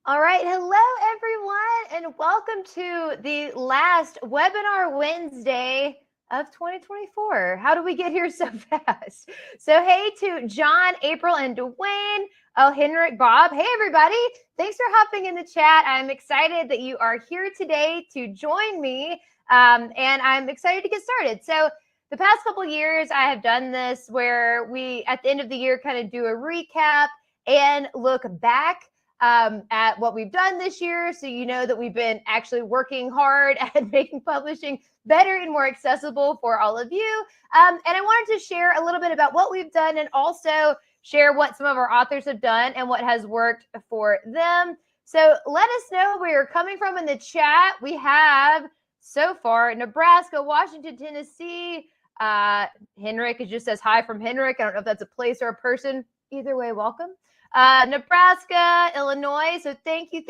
All right. Hello, everyone, and welcome to the last Webinar Wednesday of 2024. How do we get here so fast? So, hey to John, April, and Dwayne. Oh, Henrik, Bob. Hey, everybody. Thanks for hopping in the chat. I'm excited that you are here today to join me, and I'm excited to get started. So, the past couple years, I have done this where we, at the end of the year, kind of do a recap and look back at what we've done this year. So you know that we've been actually working hard at making publishing better and more accessible for all of you. And I wanted to share a little bit about what we've done and also share what some of our authors have done and what has worked for them. So let us know where you're coming from in the chat. We have so far Nebraska, Washington, Tennessee. Henrik, it just says hi from Henrik. I don't know if that's a place or a person. Either way, welcome. Nebraska, Illinois. So thank you.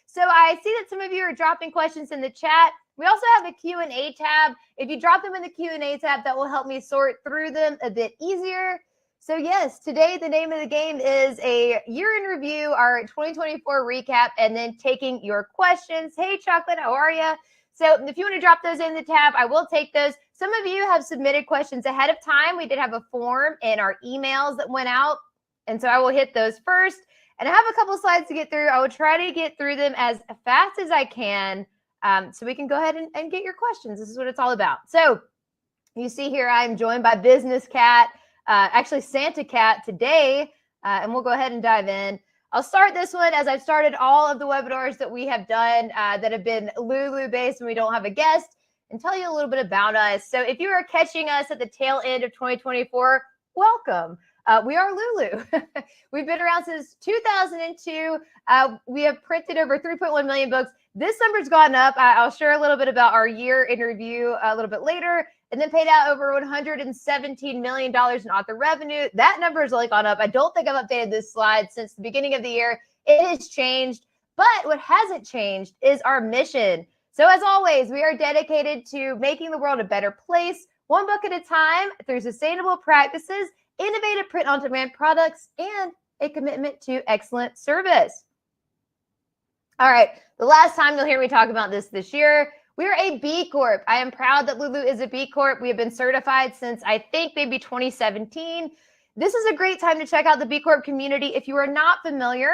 So I see that some of you are dropping questions in the chat. We also have a Q&A tab. If you drop them in the Q&A tab, that will help me sort through them a bit easier. So yes, today the name of the game is a year in review, our 2024 recap, and then taking your questions. Hey, Chocolate, how are you? So if you want to drop those in the tab, I will take those. Some of you have submitted questions ahead of time. We did have a form in our emails that went out. And so I will hit those first. And I have a couple slides to get through. I will try to get through them as fast as I can so we can go ahead and get your questions. This is what it's all about. So you see here, I'm joined by Business Cat, actually Santa Cat today. And we'll go ahead and dive in. I'll start this one as I've started all of the webinars that we have done that have been Lulu based when we don't have a guest, and tell you a little bit about us. So if you are catching us at the tail end of 2024, welcome. We are Lulu. We've been around since 2002. We have printed over 3.1 million books. This number's gone up. I'll share a little bit about our year in review a little bit later, and then paid out over $117 million in author revenue. That number has only gone up. I don't think I've updated this slide since the beginning of the year. It has changed, but what hasn't changed is our mission. So as always, we are dedicated to making the world a better place, one book at a time, through sustainable practices, innovative print-on-demand products, and a commitment to excellent service. All right, the last time you'll hear me talk about this year, we are a B Corp. I am proud that Lulu is a B Corp. We have been certified since I think maybe 2017. This is a great time to check out the B Corp community. If you are not familiar,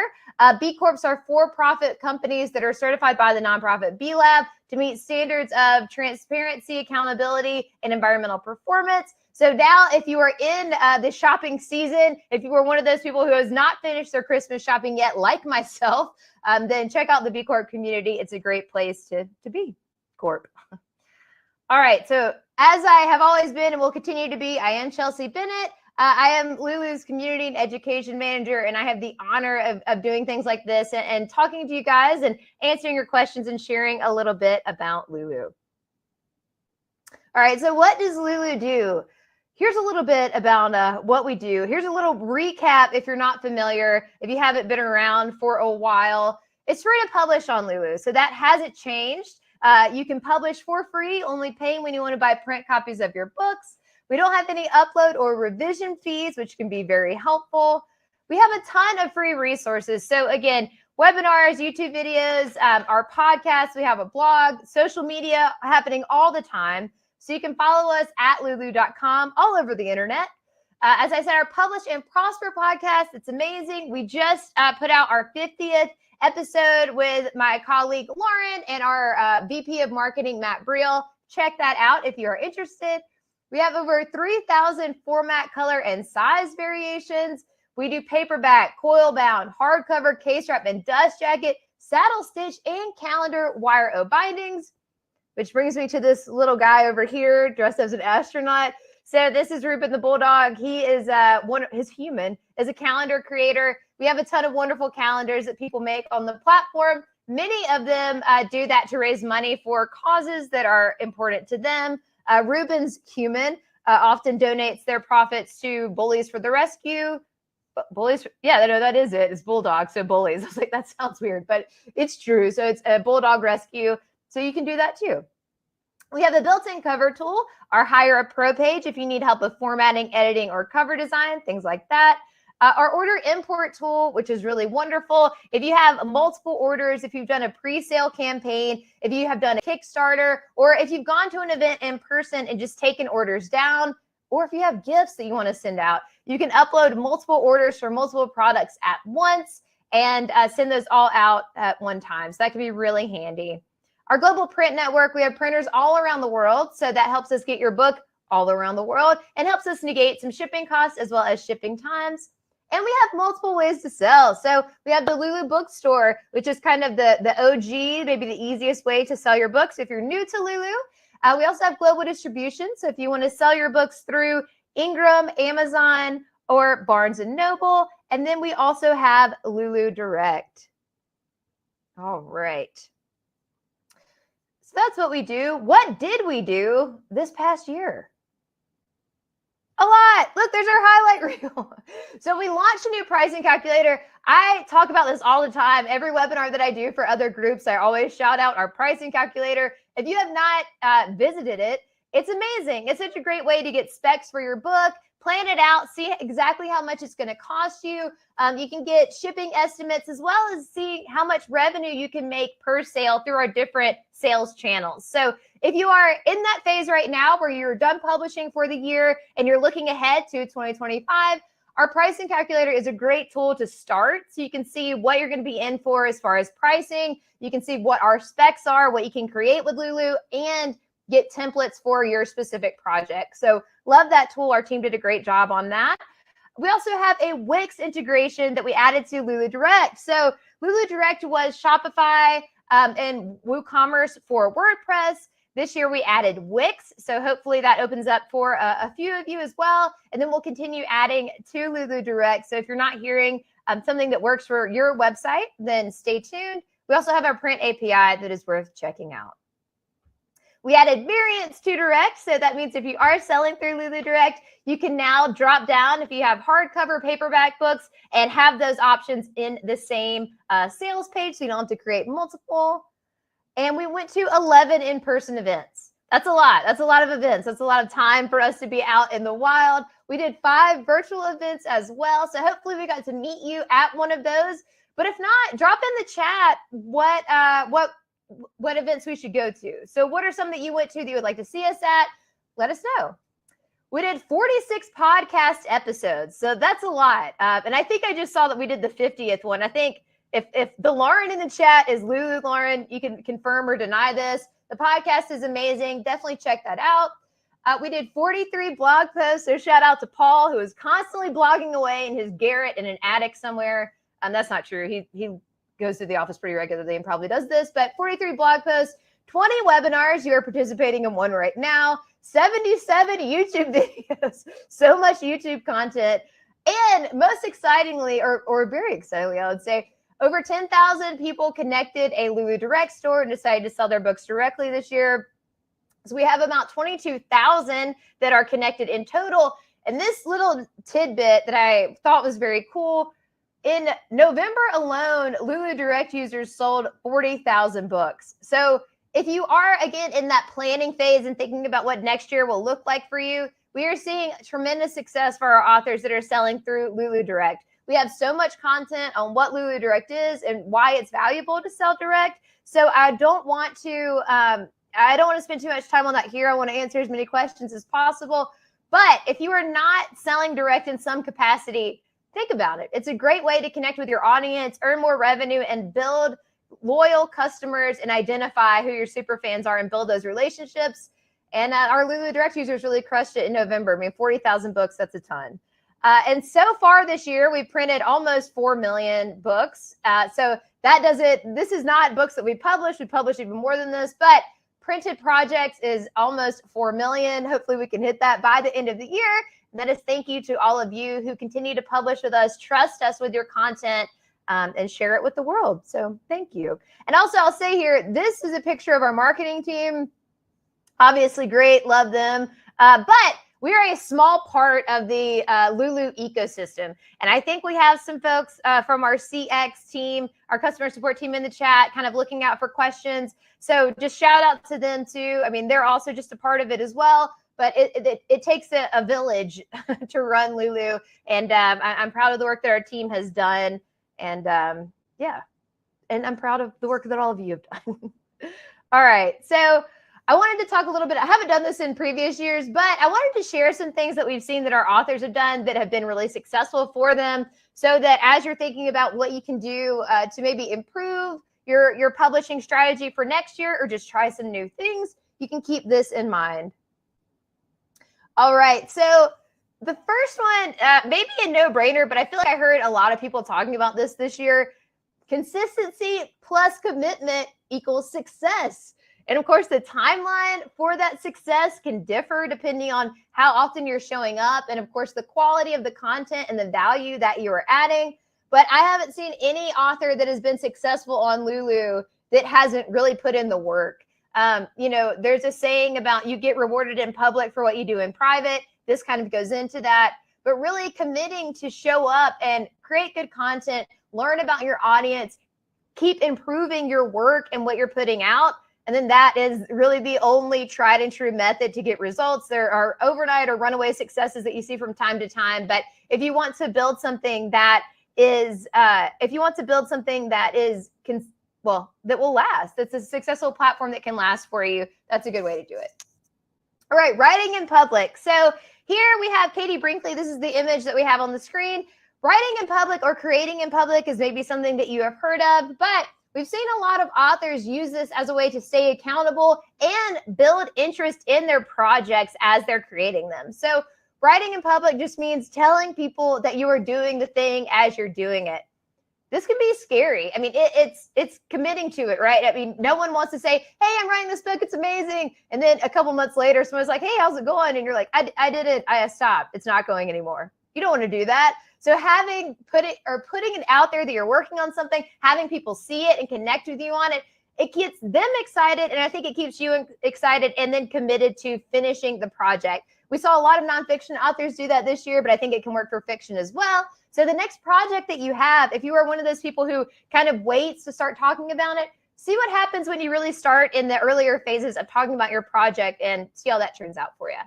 B Corps are for-profit companies that are certified by the nonprofit B Lab to meet standards of transparency, accountability, and environmental performance. So now if you are in the shopping season, if you were one of those people who has not finished their Christmas shopping yet, like myself, then check out the B Corp community. It's a great place to be, Corp. All right, so as I have always been and will continue to be, I am Chelsea Bennett. I am Lulu's Community and Education Manager, and I have the honor of doing things like this and talking to you guys and answering your questions and sharing a little bit about Lulu. All right, so what does Lulu do? Here's a little bit about what we do. Here's a little recap if you're not familiar, if you haven't been around for a while. It's free to publish on Lulu, so that hasn't changed. You can publish for free, only paying when you want to buy print copies of your books. We don't have any upload or revision fees, which can be very helpful. We have a ton of free resources. So again, webinars, YouTube videos, our podcasts, we have a blog, social media happening all the time. So you can follow us at lulu.com all over the internet. As I said, our Publish and Prosper podcast, it's amazing. We just put out our 50th episode with my colleague Lauren and our VP of Marketing, Matt Briel. Check that out if you are interested. We have over 3,000 format, color, and size variations. We do paperback, coil bound, hardcover, case wrap, and dust jacket, saddle stitch, and calendar wire O bindings. Which brings me to this little guy over here dressed as an astronaut. So this is Ruben the Bulldog. He is his human is a calendar creator. We have a ton of wonderful calendars that people make on the platform. Many of them do that to raise money for causes that are important to them. Ruben's human often donates their profits to Bullies for the Rescue. Bullies, yeah, no, that is it. It's Bulldog, so Bullies. I was like, that sounds weird, but it's true. So it's a Bulldog Rescue. So you can do that too. We have a built-in cover tool, our Hire a Pro page, if you need help with formatting, editing, or cover design, things like that. Our order import tool, which is really wonderful. If you have multiple orders, if you've done a pre-sale campaign, if you have done a Kickstarter, or if you've gone to an event in person and just taken orders down, or if you have gifts that you want to send out, you can upload multiple orders for multiple products at once and send those all out at one time. So that can be really handy. Our global print network, we have printers all around the world. So that helps us get your book all around the world and helps us negate some shipping costs as well as shipping times. And we have multiple ways to sell. So we have the Lulu bookstore, which is kind of the OG, maybe the easiest way to sell your books if you're new to Lulu. We also have global distribution. So if you want to sell your books through Ingram, Amazon, or Barnes & Noble. And then we also have Lulu Direct. All right. So that's what we do. What did we do this past year? A lot. Look, there's our highlight reel. So we launched a new pricing calculator. I talk about this all the time. Every webinar that I do for other groups, I always shout out our pricing calculator. If you have not visited it, it's amazing. It's such a great way to get specs for your book, plan it out, see exactly how much it's going to cost you. You can get shipping estimates as well as see how much revenue you can make per sale through our different sales channels. So if you are in that phase right now where you're done publishing for the year and you're looking ahead to 2025, our pricing calculator is a great tool to start. So you can see what you're going to be in for as far as pricing. You can see what our specs are, what you can create with Lulu, and get templates for your specific project. So love that tool. Our team did a great job on that. We also have a Wix integration that we added to Lulu Direct. So Lulu Direct was Shopify and WooCommerce for WordPress. This year we added Wix. So hopefully that opens up for a few of you as well. And then we'll continue adding to Lulu Direct. So if you're not hearing something that works for your website, then stay tuned. We also have our print API that is worth checking out. We added variants to Direct. So that means if you are selling through Lulu Direct, you can now drop down if you have hardcover paperback books and have those options in the same sales page. So you don't have to create multiple. And we went to 11 in-person events. That's a lot. That's a lot of events. That's a lot of time for us to be out in the wild. We did 5 virtual events as well. So hopefully we got to meet you at one of those. But if not, drop in the chat what events we should go to. So what are some that you went to that you would like to see us at? Let us know. We did 46 podcast episodes. So that's a lot. And I think I just saw that we did the 50th one. I think if the Lauren in the chat is Lulu Lauren, you can confirm or deny this. The podcast is amazing. Definitely check that out. We did 43 blog posts. So shout out to Paul, who is constantly blogging away in his garret in an attic somewhere. That's not true. He goes to the office pretty regularly and probably does this, but 43 blog posts, 20 webinars. You are participating in one right now, 77 YouTube videos, so much YouTube content. And most excitingly, or very excitingly, I would say, over 10,000 people connected a Lulu Direct store and decided to sell their books directly this year. So we have about 22,000 that are connected in total. And this little tidbit that I thought was very cool, in November alone, Lulu Direct users sold 40,000 books. So if you are, again, in that planning phase and thinking about what next year will look like for you, we are seeing tremendous success for our authors that are selling through Lulu Direct. We have so much content on what Lulu Direct is and why it's valuable to sell direct. So I don't want to spend too much time on that here. I want to answer as many questions as possible. But if you are not selling direct in some capacity, think about it. It's a great way to connect with your audience, earn more revenue, and build loyal customers and identify who your super fans are and build those relationships. And our Lulu Direct users really crushed it in November. I mean, 40,000 books, that's a ton. And so far this year, we printed almost 4 million books. So that does it. This is not books that we published. We published even more than this, but printed projects is almost 4 million. Hopefully we can hit that by the end of the year. And that is thank you to all of you who continue to publish with us, trust us with your content, and share it with the world. So thank you. And also I'll say here, this is a picture of our marketing team. Obviously great, love them. But we are a small part of the Lulu ecosystem. And I think we have some folks from our CX team, our customer support team in the chat, kind of looking out for questions. So just shout out to them too. I mean, they're also just a part of it as well. but it takes a village to run Lulu. And I'm proud of the work that our team has done. And yeah, and I'm proud of the work that all of you have done. All right. So I wanted to talk a little bit. I haven't done this in previous years, but I wanted to share some things that we've seen that our authors have done that have been really successful for them, so that as you're thinking about what you can do to maybe improve your publishing strategy for next year, or just try some new things, you can keep this in mind. All right. So the first one, maybe a no-brainer, but I feel like I heard a lot of people talking about this year. Consistency plus commitment equals success. And of course, the timeline for that success can differ depending on how often you're showing up, and of course, the quality of the content and the value that you are adding. But I haven't seen any author that has been successful on Lulu that hasn't really put in the work. There's a saying about you get rewarded in public for what you do in private. This kind of goes into that, but really committing to show up and create good content, learn about your audience, keep improving your work and what you're putting out. And then that is really the only tried and true method to get results. There are overnight or runaway successes that you see from time to time. But if you want to build something that is, that will last, that's a successful platform that can last for you, that's a good way to do it. All right, writing in public. So here we have Katie Brinkley. This is the image that we have on the screen. Writing in public or creating in public is maybe something that you have heard of, but we've seen a lot of authors use this as a way to stay accountable and build interest in their projects as they're creating them. So writing in public just means telling people that you are doing the thing as you're doing it. This can be scary. I mean, it's committing to it, right? I mean, no one wants to say, hey, I'm writing this book, it's amazing. And then a couple months later, someone's like, hey, how's it going? And you're like, I did it, I stopped, it's not going anymore. You don't want to do that. So putting it out there that you're working on something, having people see it and connect with you on it, it gets them excited. And I think it keeps you excited and then committed to finishing the project. We saw a lot of nonfiction authors do that this year, but I think it can work for fiction as well. So the next project that you have, if you are one of those people who kind of waits to start talking about it, see what happens when you really start in the earlier phases of talking about your project and see how that turns out for you.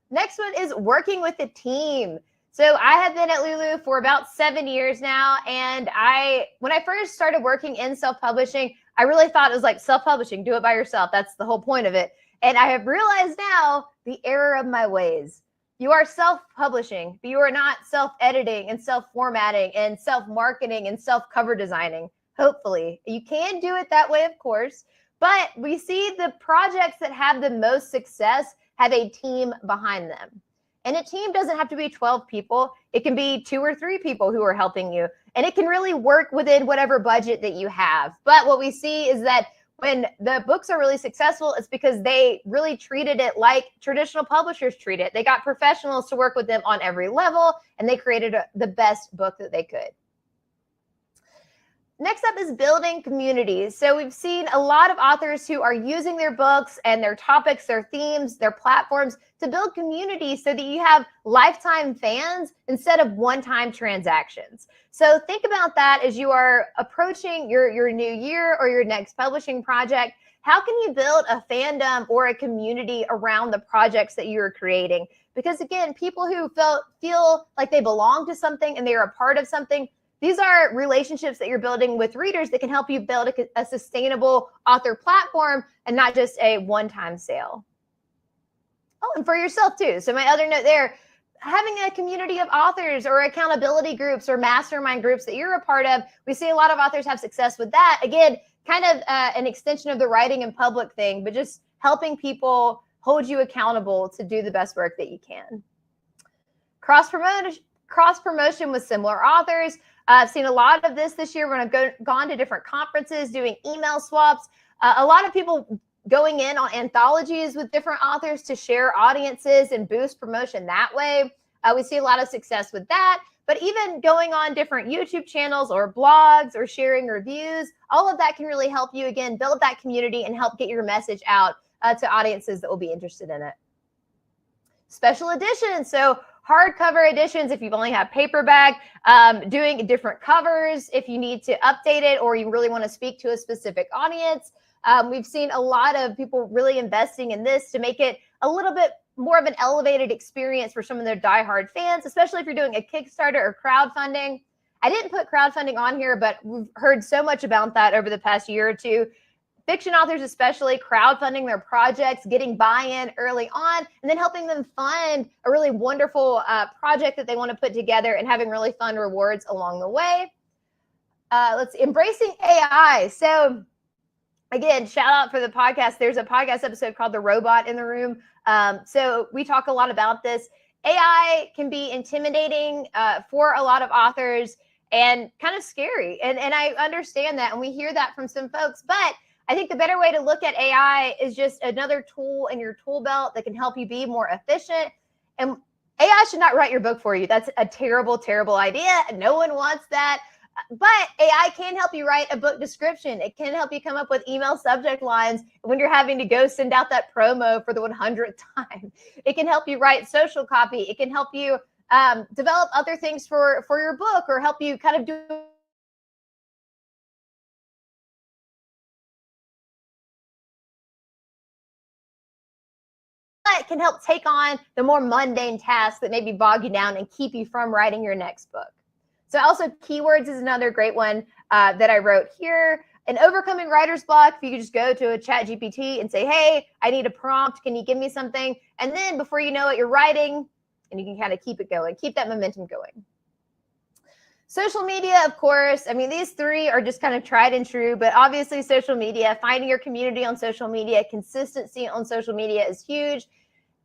Next one is working with a team. So I have been at Lulu for about 7 years now. And when I first started working in self-publishing, I really thought it was like self-publishing, do it by yourself. That's the whole point of it. And I have realized now the error of my ways. You are self-publishing, but you are not self-editing and self-formatting and self-marketing and self-cover designing. Hopefully, you can do it that way, of course, but we see the projects that have the most success have a team behind them. And a team doesn't have to be 12 people. It can be 2 or 3 people who are helping you. And it can really work within whatever budget that you have. But what we see is that when the books are really successful, it's because they really treated it like traditional publishers treat it. They got professionals to work with them on every level, and they created the best book that they could. Next up is building communities. So we've seen a lot of authors who are using their books and their topics, their themes, their platforms to build communities so that you have lifetime fans instead of one-time transactions. So think about that as you are approaching your new year or your next publishing project. How can you build a fandom or a community around the projects that you're creating? Because again, people who feel like they belong to something and they are a part of something, these are relationships that you're building with readers that can help you build a sustainable author platform and not just a one-time sale. Oh, and for yourself too. So my other note there, having a community of authors or accountability groups or mastermind groups that you're a part of, we see a lot of authors have success with that. Again, kind of an extension of the writing in public thing, but just helping people hold you accountable to do the best work that you can. Cross-promotion with similar authors. I've seen a lot of this year when I've gone to different conferences, doing email swaps. A lot of people going in on anthologies with different authors to share audiences and boost promotion that way. We see a lot of success with that. But even going on different YouTube channels or blogs or sharing reviews, all of that can really help you, again, build that community and help get your message out to audiences that will be interested in it. Special editions. So hardcover editions, if you've only have paperback, doing different covers, if you need to update it or you really want to speak to a specific audience. We've seen a lot of people really investing in this to make it a little bit more of an elevated experience for some of their diehard fans, especially if you're doing a Kickstarter or crowdfunding. I didn't put crowdfunding on here, but we've heard so much about that over the past year or two. Fiction authors especially crowdfunding their projects, getting buy-in early on, and then helping them fund a really wonderful project that they want to put together and having really fun rewards along the way. Let's see, embracing AI. So again, shout out for the podcast. There's a podcast episode called The Robot in the Room. So we talk a lot about this. AI can be intimidating for a lot of authors and kind of scary. And I understand that. And we hear that from some folks. But I think the better way to look at AI is just another tool in your tool belt that can help you be more efficient. And AI should not write your book for you. That's a terrible, terrible idea. No one wants that. But AI can help you write a book description. It can help you come up with email subject lines when you're having to go send out that promo for the 100th time. It can help you write social copy. It can help you develop other things for your book, or help you kind of do it can help take on the more mundane tasks that maybe bog you down and keep you from writing your next book. So also keywords is another great one that I wrote here. And overcoming writer's block, if you could just go to a chat GPT and say, hey, I need a prompt. Can you give me something? And then before you know it, you're writing, and you can kind of keep it going, keep that momentum going. Social media, of course. I mean, these three are just kind of tried and true, but obviously social media, finding your community on social media, consistency on social media is huge.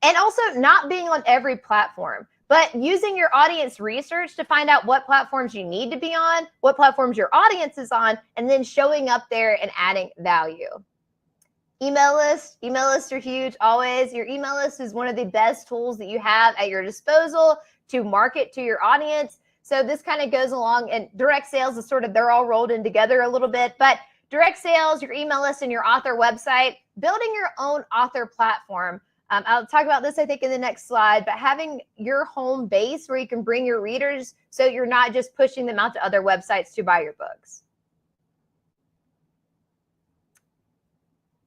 And also not being on every platform, but using your audience research to find out what platforms you need to be on, what platforms your audience is on, and then showing up there and adding value. Email lists are huge always. Your email list is one of the best tools that you have at your disposal to market to your audience. So this kind of goes along, and direct sales is sort of, they're all rolled in together a little bit, but direct sales, your email list, and your author website, building your own author platform. I'll talk about this, I think, in the next slide, but having your home base where you can bring your readers so you're not just pushing them out to other websites to buy your books.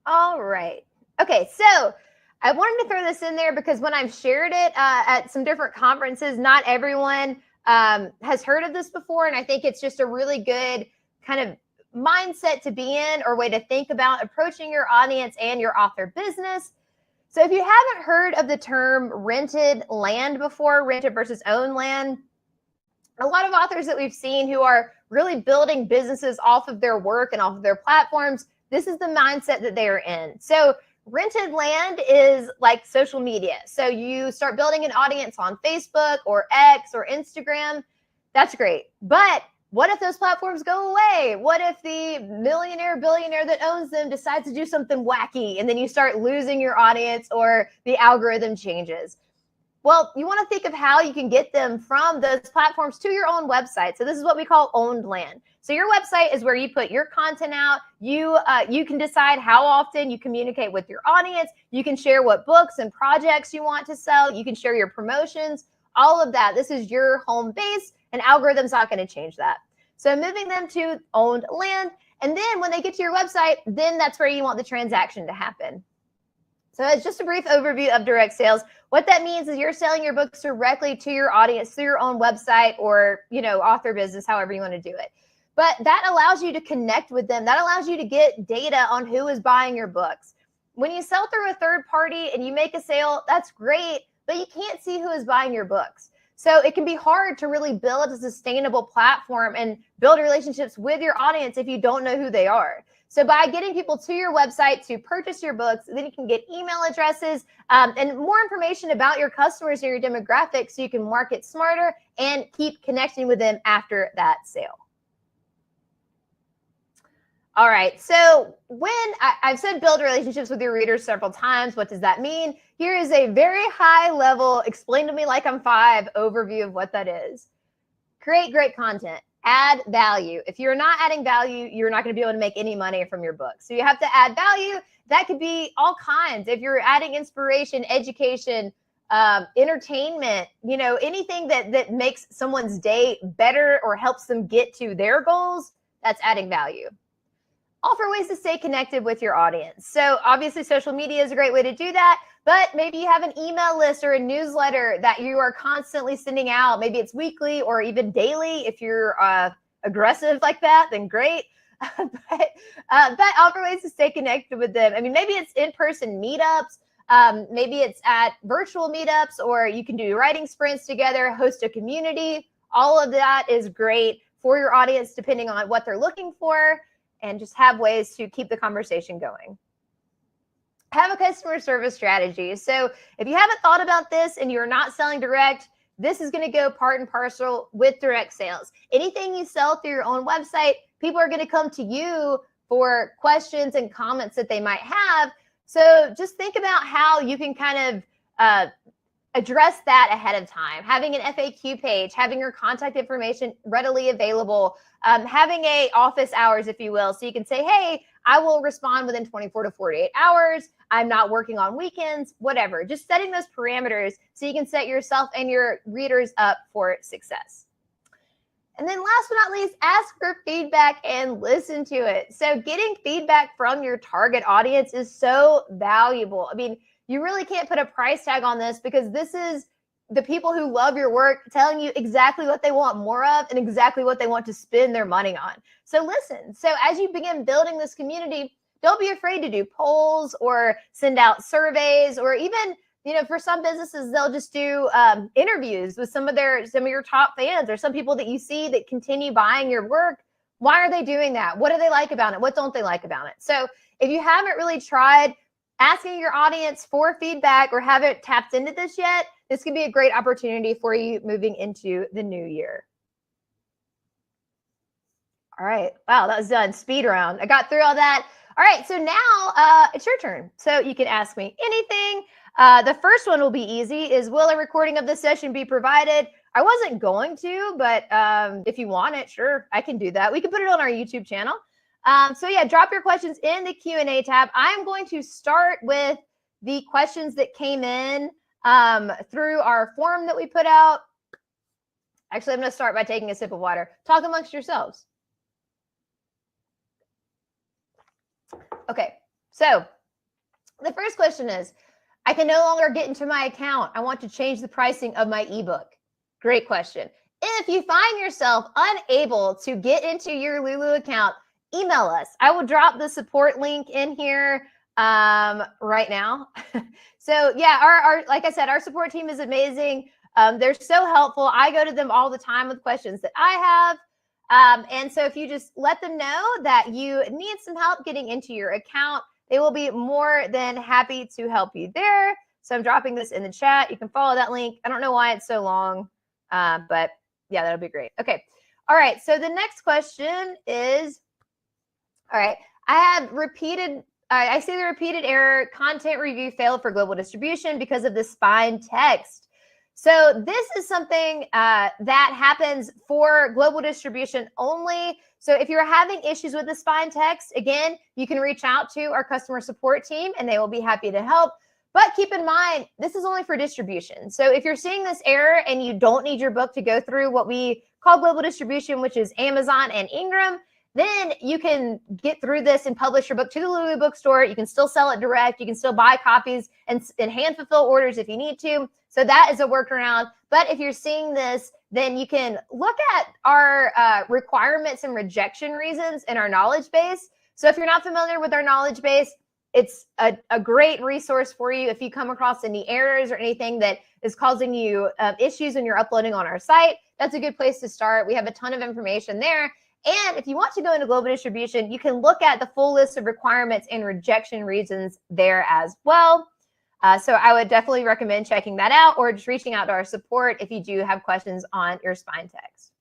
All right. Okay, so I wanted to throw this in there because when I've shared it at some different conferences, not everyone has heard of this before. And I think it's just a really good kind of mindset to be in, or way to think about approaching your audience and your author business. So if you haven't heard of the term rented land before, rented versus owned land, a lot of authors that we've seen who are really building businesses off of their work and off of their platforms, this is the mindset that they are in. So rented land is like social media. So you start building an audience on Facebook or X or Instagram. That's great. But what if those platforms go away? What if the millionaire, billionaire that owns them decides to do something wacky, and then you start losing your audience or the algorithm changes? Well, you want to think of how you can get them from those platforms to your own website. So this is what we call owned land. So your website is where you put your content out. You can decide how often you communicate with your audience. You can share what books and projects you want to sell. You can share your promotions, all of that. This is your home base, and algorithm's not going to change that. So moving them to owned land. And then when they get to your website, then that's where you want the transaction to happen. So it's just a brief overview of direct sales. What that means is you're selling your books directly to your audience through your own website or, author business, however you want to do it. But that allows you to connect with them. That allows you to get data on who is buying your books. When you sell through a third party and you make a sale, that's great, but you can't see who is buying your books. So it can be hard to really build a sustainable platform and build relationships with your audience if you don't know who they are. So by getting people to your website to purchase your books, then you can get email addresses and more information about your customers and your demographics, so you can market smarter and keep connecting with them after that sale. All right, so when I've said build relationships with your readers several times, what does that mean? Here is a very high level, explain to me like I'm 5 overview of what that is. Create great content, add value. If you're not adding value, you're not going to be able to make any money from your book. So you have to add value. That could be all kinds. If you're adding inspiration, education, entertainment, anything that makes someone's day better or helps them get to their goals, that's adding value. offer ways to stay connected with your audience. So obviously social media is a great way to do that, but maybe you have an email list or a newsletter that you are constantly sending out. Maybe it's weekly or even daily. If you're aggressive like that, then great. but offer ways to stay connected with them. I mean, maybe it's in-person meetups. Maybe it's at virtual meetups, or you can do writing sprints together, host a community. All of that is great for your audience, depending on what they're looking for, and just have ways to keep the conversation going. Have a customer service strategy. So if you haven't thought about this and you're not selling direct, this is going to go part and parcel with direct sales. Anything you sell through your own website, people are going to come to you for questions and comments that they might have. So just think about how you can kind of address that ahead of time. Having an FAQ page, having your contact information readily available, having a office hours, if you will, so you can say, hey, I will respond within 24 to 48 hours. I'm not working on weekends, whatever. Just setting those parameters so you can set yourself and your readers up for success. And then last but not least, ask for feedback and listen to it. So getting feedback from your target audience is so valuable. I mean, you really can't put a price tag on this, because this is the people who love your work telling you exactly what they want more of and exactly what they want to spend their money on. So listen. So as you begin building this community, don't be afraid to do polls or send out surveys, or even, you know, for some businesses, they'll just do interviews with some of your top fans, or some people that you see that continue buying your work. Why are they doing that? What do they like about it? What don't they like about it? So if you haven't really tried asking your audience for feedback or haven't tapped into this yet, this could be a great opportunity for you moving into the new year. All right. Wow, that was done. Speed round. I got through all that. All right. So now it's your turn. So you can ask me anything. The first one will be easy. Is, will a recording of this session be provided? I wasn't going to, but if you want it, sure, I can do that. We can put it on our YouTube channel. So yeah, drop your questions in the Q&A tab. I'm going to start with the questions that came in through our form that we put out. Actually, I'm going to start by taking a sip of water. Talk amongst yourselves. Okay, so the first question is, I can no longer get into my account. I want to change the pricing of my ebook. Great question. If you find yourself unable to get into your Lulu account, email us. I will drop the support link in here right now. So yeah, our like I said, our support team is amazing. They're so helpful. I go to them all the time with questions that I have. And so if you just let them know that you need some help getting into your account, they will be more than happy to help you there. So I'm dropping this in the chat. You can follow that link. I don't know why it's so long, but yeah, that'll be great. Okay. All right. So the next question is, all right, I see the repeated error, content review failed for global distribution because of the spine text. So this is something that happens for global distribution only. So if you're having issues with the spine text, again, you can reach out to our customer support team and they will be happy to help. But keep in mind, this is only for distribution. So if you're seeing this error and you don't need your book to go through what we call global distribution, which is Amazon and Ingram, then you can get through this and publish your book to the Lulu bookstore. You can still sell it direct. You can still buy copies and hand fulfill orders if you need to. So that is a workaround. But if you're seeing this, then you can look at our requirements and rejection reasons in our knowledge base. So if you're not familiar with our knowledge base, it's a great resource for you if you come across any errors or anything that is causing you issues when you're uploading on our site. That's a good place to start. We have a ton of information there. And if you want to go into global distribution, you can look at the full list of requirements and rejection reasons there as well. So I would definitely recommend checking that out, or just reaching out to our support if you do have questions on your spine text.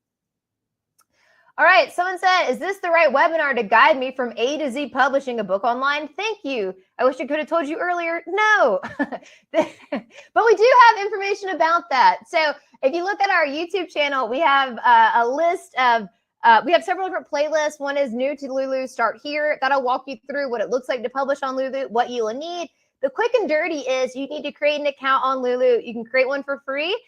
All right, someone said, is this the right webinar to guide me from A to Z publishing a book online? Thank you. I wish I could have told you earlier. No, but we do have information about that. So if you look at our YouTube channel, we have a list of we have several different playlists. One is new to Lulu, start here. That'll walk you through what it looks like to publish on Lulu, what you will need. The quick and dirty is you need to create an account on Lulu. You can create one for free.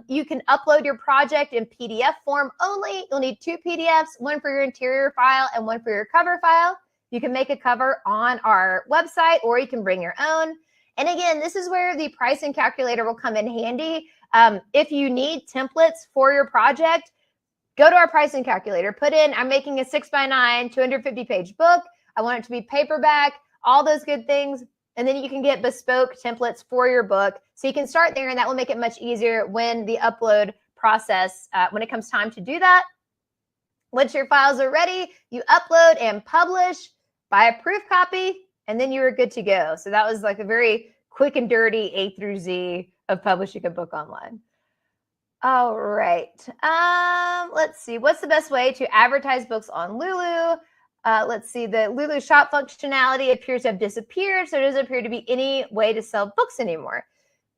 You can upload your project in PDF form only. You'll need 2 PDFs, one for your interior file and one for your cover file. You can make a cover on our website, or you can bring your own. And again, this is where the pricing calculator will come in handy. If you need templates for your project, go to our pricing calculator, put in, I'm making a 6x9, 250-page book. I want it to be paperback, all those good things. And then you can get bespoke templates for your book. So you can start there, and that will make it much easier when the upload process, when it comes time to do that. Once your files are ready, you upload and publish, buy a proof copy, and then you are good to go. So that was like a very quick and dirty A through Z of publishing a book online. All right. Let's see. What's the best way to advertise books on Lulu? Let's see. The Lulu shop functionality appears to have disappeared, so there doesn't appear to be any way to sell books anymore.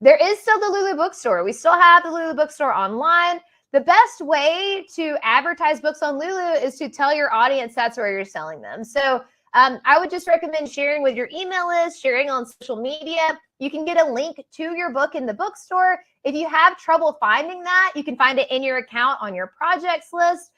There is still the Lulu bookstore. We still have the Lulu bookstore online. The best way to advertise books on Lulu is to tell your audience that's where you're selling them. So I would just recommend sharing with your email list, sharing on social media. You can get a link to your book in the bookstore. If you have trouble finding that, you can find it in your account on your projects list.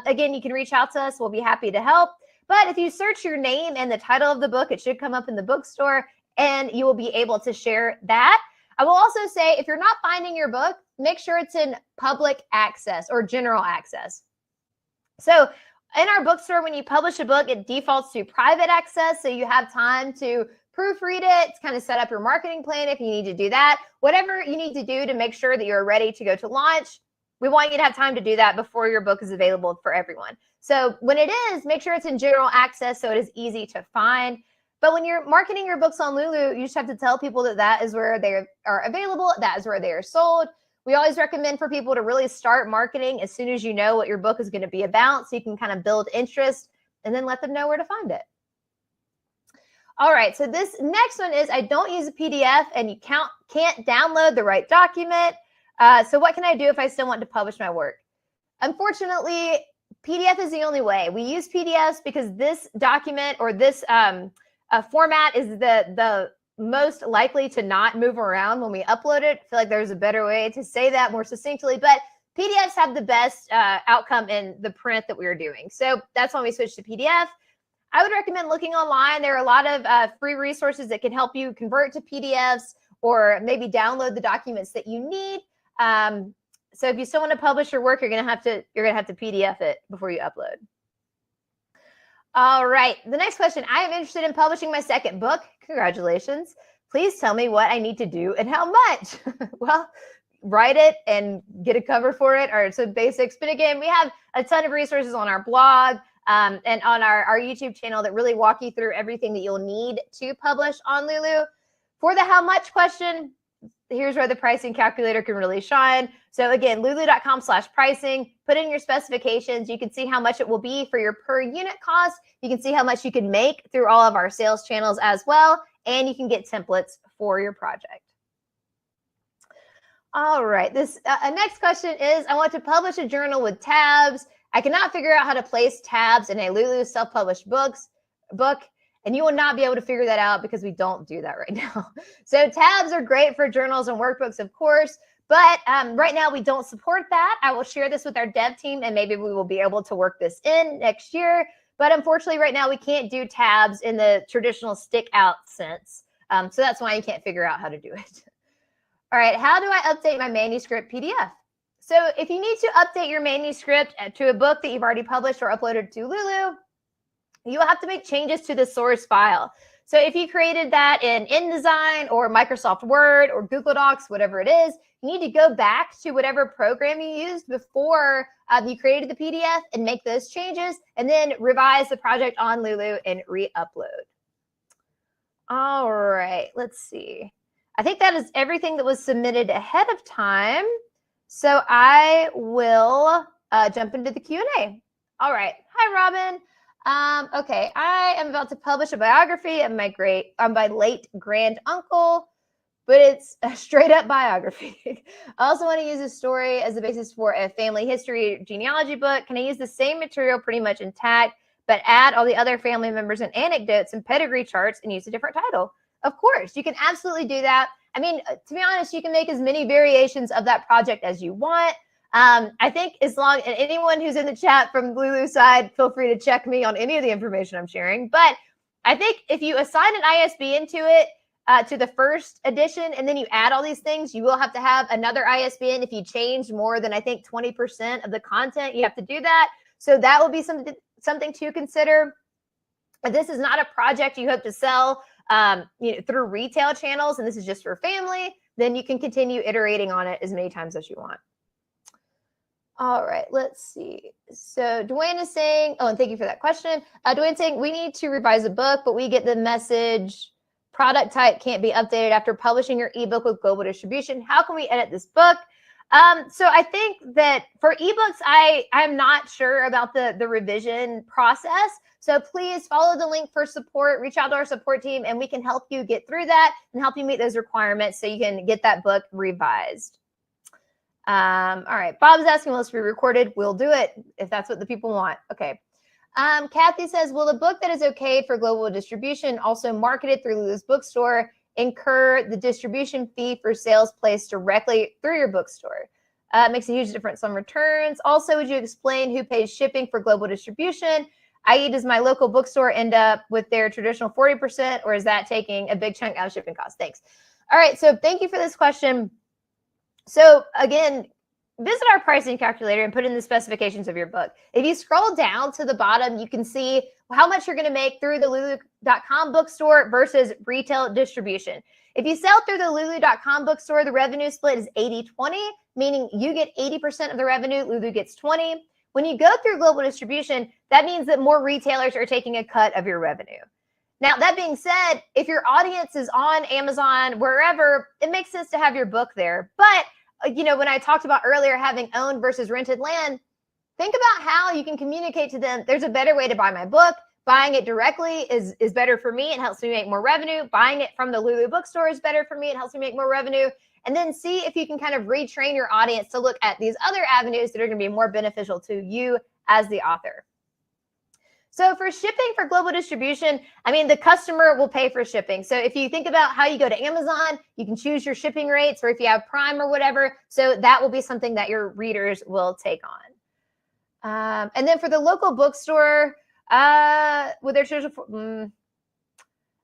Again, you can reach out to us. We'll be happy to help. But if you search your name and the title of the book, it should come up in the bookstore, and you will be able to share that. I will also say, if you're not finding your book, make sure it's in public access or general access. So in our bookstore, when you publish a book, it defaults to private access. So you have time to proofread it, kind of set up your marketing plan if you need to do that. Whatever you need to do to make sure that you're ready to go to launch, we want you to have time to do that before your book is available for everyone. So when it is, make sure it's in general access so it is easy to find. But when you're marketing your books on Lulu, you just have to tell people that that is where they are available, that is where they are sold. We always recommend for people to really start marketing as soon as you know what your book is going to be about, so you can kind of build interest and then let them know where to find it. All right, so this next one is, I don't use a PDF and you can't download the right document. So what can I do if I still want to publish my work? Unfortunately, PDF is the only way. We use PDFs because this document or this format is the most likely to not move around when we upload it. I feel like there's a better way to say that more succinctly, but PDFs have the best outcome in the print that we are doing. So that's why we switched to PDF. I would recommend looking online. There are a lot of free resources that can help you convert to PDFs or maybe download the documents that you need. So if you still want to publish your work, you're gonna have to PDF it before you upload. All right, the next question. I am interested in publishing my second book. Congratulations. Please tell me what I need to do and how much. Well, write it and get a cover for it are some basics. But again, we have a ton of resources on our blog and on our YouTube channel that really walk you through everything that you'll need to publish on Lulu. For the how much question, here's where the pricing calculator can really shine. So again, lulu.com/pricing, put in your specifications. You can see how much it will be for your per unit cost. You can see how much you can make through all of our sales channels as well. And you can get templates for your project. All right, this next question is, I want to publish a journal with tabs. I cannot figure out how to place tabs in a Lulu self-published book, and you will not be able to figure that out because we don't do that right now. So tabs are great for journals and workbooks, of course, but right now we don't support that. I will share this with our dev team, and maybe we will be able to work this in next year. But unfortunately, right now we can't do tabs in the traditional stick out sense. So that's why you can't figure out how to do it. All right, how do I update my manuscript PDF? So if you need to update your manuscript to a book that you've already published or uploaded to Lulu, you will have to make changes to the source file. So if you created that in InDesign or Microsoft Word or Google Docs, whatever it is, you need to go back to whatever program you used before you created the PDF and make those changes, and then revise the project on Lulu and re-upload. All right, let's see. I think that is everything that was submitted ahead of time. So I will jump into the Q&A. All right. Hi, Robin. Okay, I am about to publish a biography of my late grand uncle, but it's a straight up biography. I also want to use this story as the basis for a family history genealogy book. Can I use the same material pretty much intact, but add all the other family members and anecdotes and pedigree charts and use a different title? Of course, you can absolutely do that. I mean, to be honest, you can make as many variations of that project as you want. I think as long, and anyone who's in the chat from Lulu's side, feel free to check me on any of the information I'm sharing. But I think if you assign an ISBN into it, to the first edition, and then you add all these things, you will have to have another ISBN. If you change more than, I think, 20% of the content, you have to do that. So that will be something to consider. If this is not a project you hope to sell through retail channels, and this is just for family, then you can continue iterating on it as many times as you want. All right, let's see. So Dwayne is saying, oh, and thank you for that question. Dwayne's saying, we need to revise the book, but we get the message product type can't be updated after publishing your ebook with global distribution. How can we edit this book? So I think that for ebooks, I'm not sure about the revision process. So please follow the link for support, reach out to our support team, and we can help you get through that and help you meet those requirements so you can get that book revised. All right, Bob's asking, will this be recorded? We'll do it if that's what the people want. Okay. Kathy says, will the book that is okay for global distribution, also marketed through Lulu's bookstore, incur the distribution fee for sales placed directly through your bookstore? It makes a huge difference on returns. Also, would you explain who pays shipping for global distribution? I.e., does my local bookstore end up with their traditional 40%, or is that taking a big chunk out of shipping costs? Thanks. All right, so thank you for this question. So again, visit our pricing calculator and put in the specifications of your book. If you scroll down to the bottom, you can see how much you're going to make through the Lulu.com bookstore versus retail distribution. If you sell through the Lulu.com bookstore, the revenue split is 80-20, meaning you get 80% of the revenue, Lulu gets 20. When you go through global distribution, that means that more retailers are taking a cut of your revenue. Now, that being said, if your audience is on Amazon, wherever, it makes sense to have your book there. But when I talked about earlier having owned versus rented land, think about how you can communicate to them. There's a better way to buy my book. Buying it directly is better for me. It helps me make more revenue. Buying it from the Lulu bookstore is better for me. It helps me make more revenue. And then see if you can kind of retrain your audience to look at these other avenues that are going to be more beneficial to you as the author. So for shipping for global distribution, I mean, the customer will pay for shipping. So if you think about how you go to Amazon, you can choose your shipping rates, or if you have Prime or whatever. So that will be something that your readers will take on. And then for the local bookstore, with their traditional,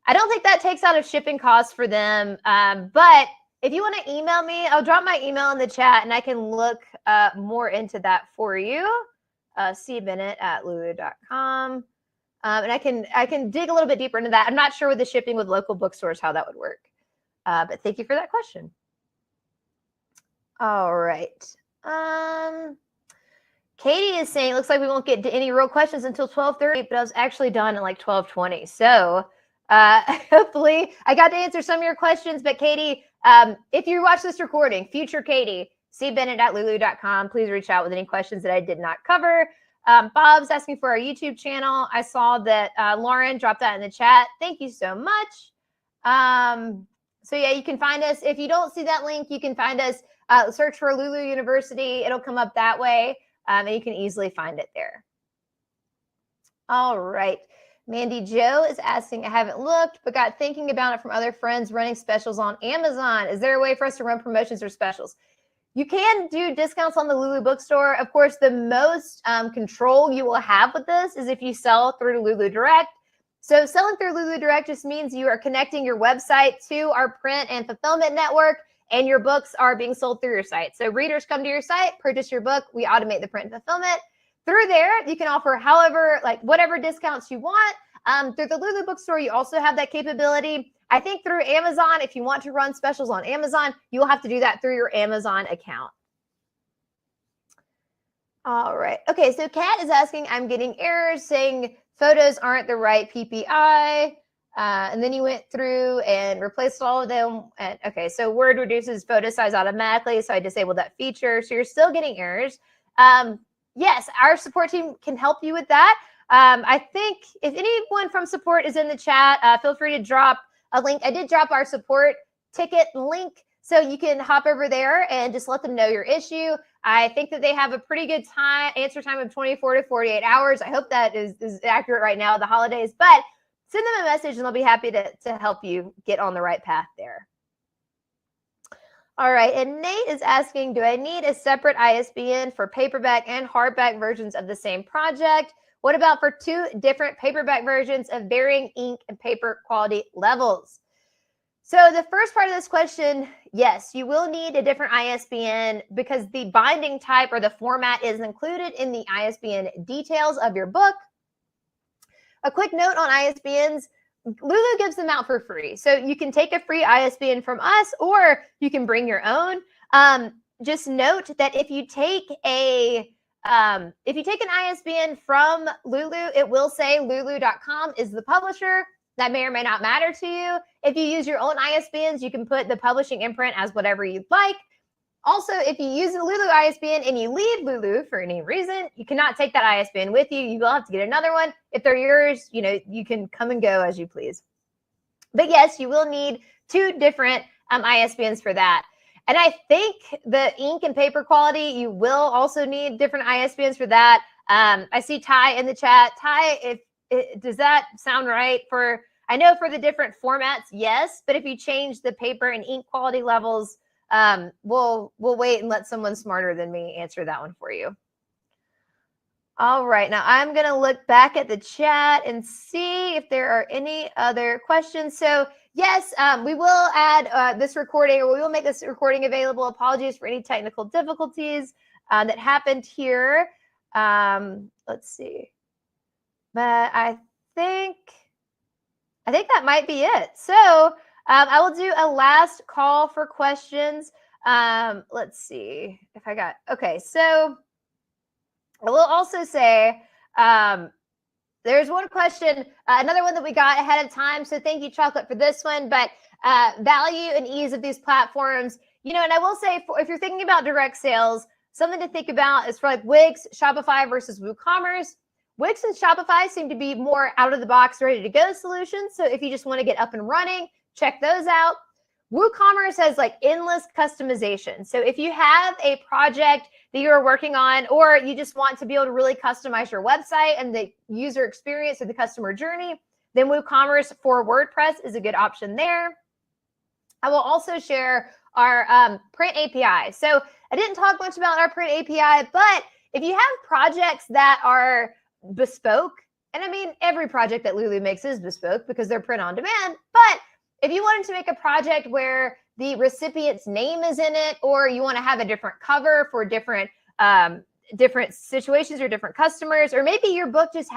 I don't think that takes out of shipping costs for them. But if you want to email me, I'll drop my email in the chat and I can look more into that for you. cbennett@lulu.com. And I can dig a little bit deeper into that. I'm not sure with the shipping with local bookstores how that would work. But thank you for that question. All right. Katie is saying, it looks like we won't get to any real questions until 12:30, but I was actually done at like 12:20. So hopefully I got to answer some of your questions. But Katie, if you watch this recording, future Katie, cbennett@lulu.com. Please reach out with any questions that I did not cover. Bob's asking for our YouTube channel. I saw that Lauren dropped that in the chat. Thank you so much. So yeah, you can find us. If you don't see that link, you can find us, search for Lulu University. It'll come up that way, and you can easily find it there. All right. Mandy Joe is asking, I haven't looked, but got thinking about it from other friends running specials on Amazon. Is there a way for us to run promotions or specials? You can do discounts on the Lulu bookstore. Of course, the most control you will have with this is if you sell through Lulu Direct. So selling through Lulu Direct just means you are connecting your website to our print and fulfillment network, and your books are being sold through your site. So readers come to your site, purchase your book. We automate the print and fulfillment. Through there, you can offer whatever discounts you want. Through the Lulu bookstore, you also have that capability. I think through Amazon, if you want to run specials on Amazon, you'll have to do that through your Amazon account. All right. Okay, so Kat is asking, I'm getting errors saying photos aren't the right PPI. And then you went through and replaced all of them. And okay, so Word reduces photo size automatically. So I disabled that feature. So you're still getting errors. Yes, our support team can help you with that. I think if anyone from support is in the chat, feel free to drop a link. I did drop our support ticket link, so you can hop over there and just let them know your issue. I think that they have a pretty good answer time of 24 to 48 hours. I hope that is accurate right now, the holidays, but send them a message and they'll be happy to help you get on the right path there. All right, and Nate is asking, do I need a separate ISBN for paperback and hardback versions of the same project? What about for two different paperback versions of varying ink and paper quality levels? So the first part of this question, yes, you will need a different ISBN because the binding type or the format is included in the ISBN details of your book. A quick note on ISBNs, Lulu gives them out for free. So you can take a free ISBN from us or you can bring your own. Just note that if you take an ISBN from Lulu, it will say lulu.com is the publisher. That may or may not matter to you. If you use your own ISBNs, you can put the publishing imprint as whatever you'd like. Also, if you use the Lulu ISBN and you leave Lulu for any reason, you cannot take that ISBN with you. You will have to get another one. If they're yours, you can come and go as you please. But yes, you will need two different ISBNs for that. And I think the ink and paper quality, you will also need different ISBNs for that. I see Ty in the chat. Ty, does that sound right? I know for the different formats, yes. But if you change the paper and ink quality levels, we'll wait and let someone smarter than me answer that one for you. All right, now I'm going to look back at the chat and see if there are any other questions. So yes, we will add this recording, or we will make this recording available. Apologies for any technical difficulties that happened here. Let's see. But I think that might be it. So I will do a last call for questions. Let's see if I got, okay. So I will also say, there's one question, another one that we got ahead of time. So thank you, Chocolate, for this one. But value and ease of these platforms, and I will say, if you're thinking about direct sales, something to think about is for like Wix, Shopify versus WooCommerce. Wix and Shopify seem to be more out of the box, ready to go solutions. So if you just want to get up and running, check those out. WooCommerce has like endless customization. So if you have a project that you're working on, or you just want to be able to really customize your website and the user experience or the customer journey, then WooCommerce for WordPress is a good option there. I will also share our print API. So I didn't talk much about our print API, but if you have projects that are bespoke, and I mean, every project that Lulu makes is bespoke because they're print on demand, but if you wanted to make a project where the recipient's name is in it, or you want to have a different cover for different situations or different customers, or maybe your book just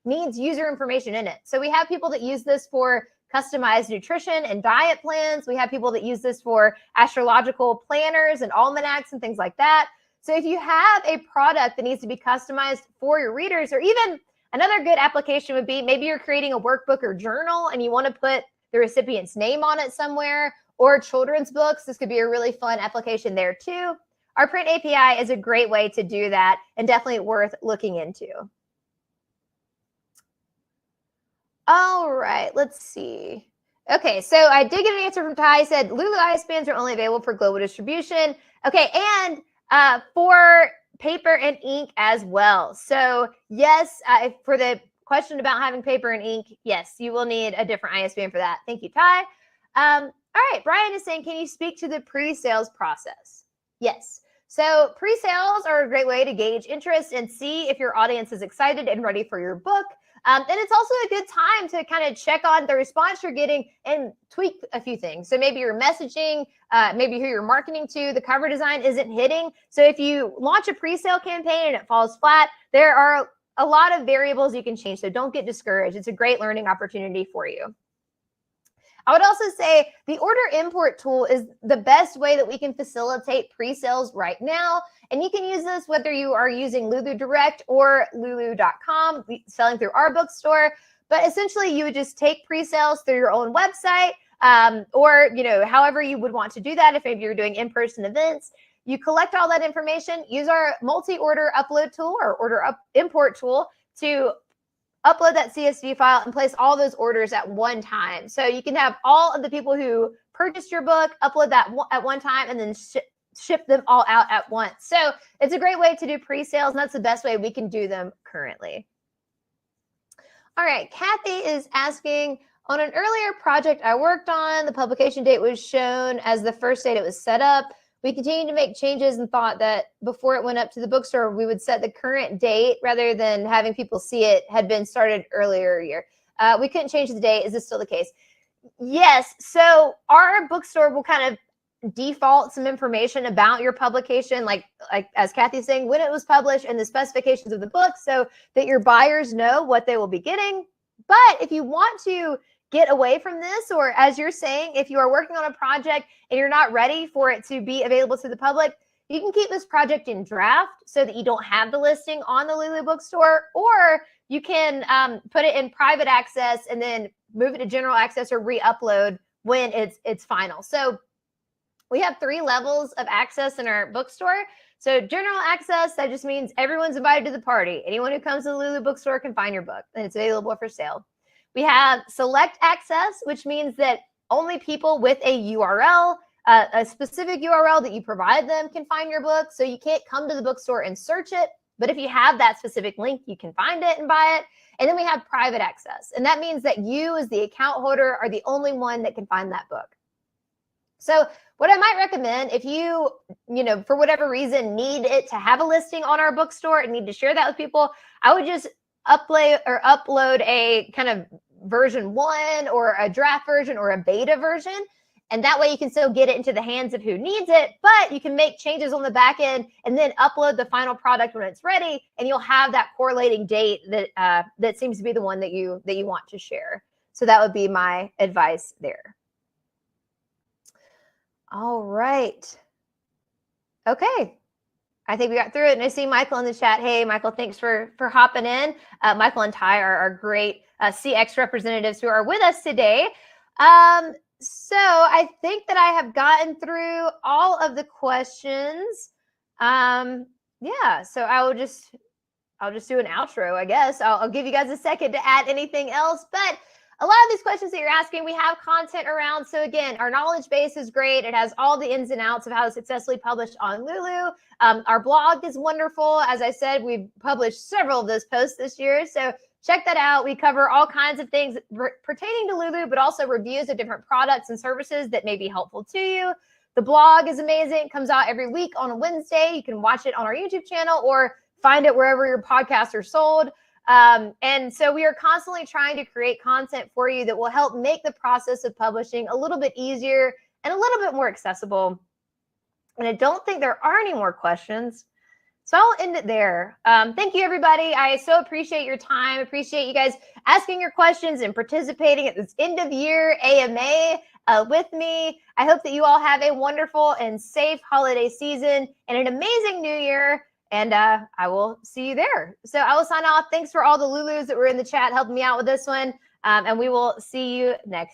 needs user information in it. So we have people that use this for customized nutrition and diet plans. We have people that use this for astrological planners and almanacs and things like that. So if you have a product that needs to be customized for your readers, or even another good application would be maybe you're creating a workbook or journal and you want to put the recipient's name on it somewhere, or children's books. This could be a really fun application there too. Our print API is a great way to do that and definitely worth looking into. All right, let's see. Okay, so I did get an answer from Ty. He said Lulu ISBNs are only available for global distribution. Okay, and for paper and ink as well. So yes, for the question about having paper and ink, yes, you will need a different ISBN for that. Thank you, Ty. All right, Brian is saying, can you speak to the pre-sales process? Yes. So pre-sales are a great way to gauge interest and see if your audience is excited and ready for your book. And it's also a good time to kind of check on the response you're getting and tweak a few things. So maybe your messaging, maybe who you're marketing to, the cover design isn't hitting. So if you launch a pre-sale campaign and it falls flat, there are a lot of variables you can change. So don't get discouraged. It's a great learning opportunity for you. I would also say the order import tool is the best way that we can facilitate pre-sales right now. And you can use this whether you are using Lulu Direct or Lulu.com, selling through our bookstore. But essentially, you would just take pre-sales through your own website, or however you would want to do that. If maybe you're doing in-person events, you collect all that information, use our multi-order upload tool or import tool to upload that CSV file and place all those orders at one time. So you can have all of the people who purchased your book, upload that at one time, and then ship them all out at once. So it's a great way to do pre-sales, and that's the best way we can do them currently. All right, Kathy is asking, On an earlier project I worked on, the publication date was shown as the first date it was set up. We continued to make changes and thought that before it went up to the bookstore, we would set the current date rather than having people see it had been started earlier year. We couldn't change the date. Is this still the case? Yes. So our bookstore will kind of default some information about your publication, like as Kathy's saying, when it was published and the specifications of the book, so that your buyers know what they will be getting. But if you want to get away from this, or as you're saying, if you are working on a project and you're not ready for it to be available to the public, you can keep this project in draft so that you don't have the listing on the Lulu bookstore, or you can put it in private access and then move it to general access or re-upload when it's final. So we have 3 levels of access in our bookstore. So general access, that just means everyone's invited to the party. Anyone who comes to the Lulu bookstore can find your book, and it's available for sale. We have select access, which means that only people with a URL, a specific URL that you provide them, can find your book. So you can't come to the bookstore and search it, but if you have that specific link, you can find it and buy it. And then we have private access, and that means that you as the account holder are the only one that can find that book. So what I might recommend, if you for whatever reason need it to have a listing on our bookstore and need to share that with people, I would just upload a kind of version 1 or a draft version or a beta version. And that way you can still get it into the hands of who needs it, but you can make changes on the back end and then upload the final product when it's ready, and you'll have that correlating date that seems to be the one that you want to share. So that would be my advice there. All right. Okay. I think we got through it. And I see Michael in the chat. Hey, Michael, thanks for hopping in. Michael and Ty are great CX representatives who are with us today. So I think that I have gotten through all of the questions. Yeah, so I'll just do an outro, I guess. I'll give you guys a second to add anything else, but a lot of these questions that you're asking, we have content around. So again, our knowledge base is great. It has all the ins and outs of how to successfully publish on Lulu. Our blog is wonderful. As I said, we've published several of those posts this year. So check that out. We cover all kinds of things pertaining to Lulu, but also reviews of different products and services that may be helpful to you. The blog is amazing. It comes out every week on a Wednesday. You can watch it on our YouTube channel or find it wherever your podcasts are sold. And so we are constantly trying to create content for you that will help make the process of publishing a little bit easier and a little bit more accessible. And I don't think there are any more questions, so I'll end it there. Thank you, everybody. I so appreciate your time. Appreciate you guys asking your questions and participating at this end of year AMA with me. I hope that you all have a wonderful and safe holiday season and an amazing new year. And I will see you there. So I will sign off. Thanks for all the Lulus that were in the chat helping me out with this one. And we will see you next